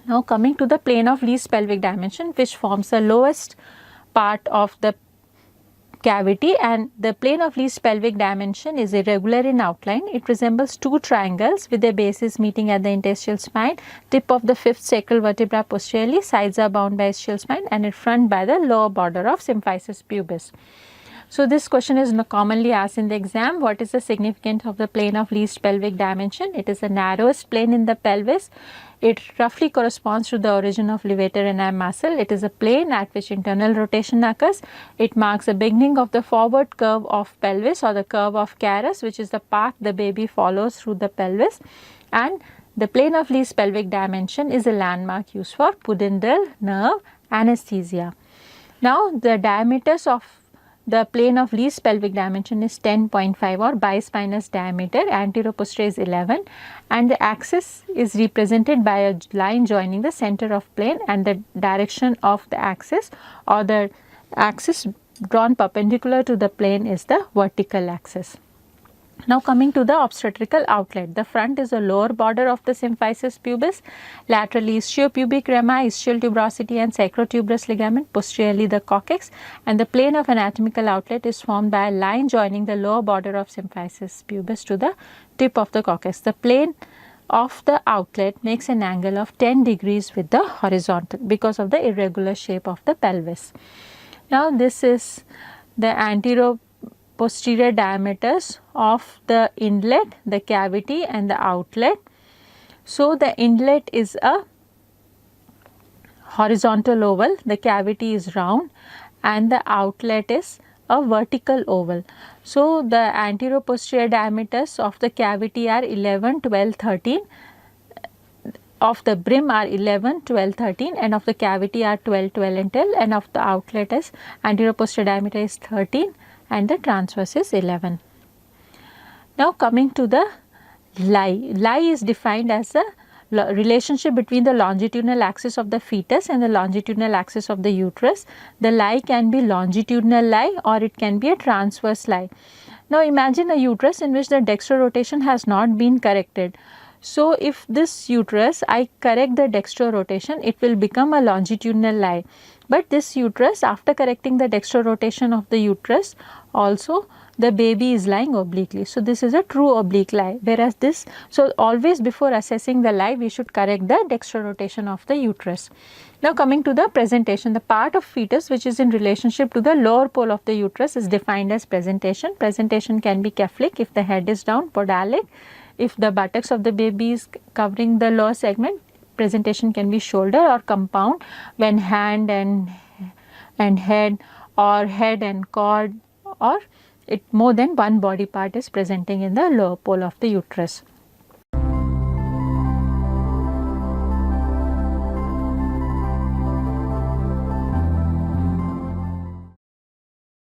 Now coming to the plane of least pelvic dimension, which forms the lowest part of the cavity, and the plane of least pelvic dimension is irregular in outline. It resembles two triangles with their bases meeting at the interstitial spine, tip of the fifth sacral vertebra posteriorly, sides are bound by ischial spine and in front by the lower border of symphysis pubis. So this question is commonly asked in the exam. What is the significance of the plane of least pelvic dimension? It is the narrowest plane in the pelvis. It roughly corresponds to the origin of levator ani muscle. It is a plane at which internal rotation occurs. It marks the beginning of the forward curve of pelvis or the curve of Caras, which is the path the baby follows through the pelvis. And the plane of least pelvic dimension is a landmark used for pudendal nerve anesthesia. Now the diameters of the plane of least pelvic dimension is 10.5 or bispinous diameter, anteroposterior is 11, and the axis is represented by a line joining the center of plane, and the direction of the axis or the axis drawn perpendicular to the plane is the vertical axis. Now coming to the obstetrical outlet, the front is the lower border of the symphysis pubis, laterally ischiopubic rami, ischial tuberosity and sacrotuberous ligament, posteriorly the coccyx, and the plane of anatomical outlet is formed by a line joining the lower border of symphysis pubis to the tip of the coccyx. The plane of the outlet makes an angle of 10 degrees with the horizontal because of the irregular shape of the pelvis. Now this is the posterior diameters of the inlet, the cavity and the outlet. So the inlet is a horizontal oval, the cavity is round and the outlet is a vertical oval. So the anteroposterior diameters of the cavity are 11, 12, 13, of the brim are 11, 12, 13 and of the cavity are 12, 12 and 12, and of the outlet is anteroposterior diameter is 13 and the transverse is 11. Now coming to the lie. Lie is defined as the relationship between the longitudinal axis of the fetus and the longitudinal axis of the uterus. The lie can be longitudinal lie or it can be a transverse lie. Now imagine a uterus in which the dextrorotation has not been corrected. So if this uterus, I correct the dextrorotation, it will become a longitudinal lie. But this uterus, after correcting the dextrorotation of the uterus, also the baby is lying obliquely. So this is a true oblique lie, whereas this, so always before assessing the lie, we should correct the dextrorotation of the uterus. Now coming to the presentation, the part of fetus which is in relationship to the lower pole of the uterus is defined as presentation. Presentation can be cephalic if the head is down, podalic if the buttocks of the baby is covering the lower segment. Presentation can be shoulder or compound when hand and head or head and cord, or it more than one body part is presenting in the lower pole of the uterus.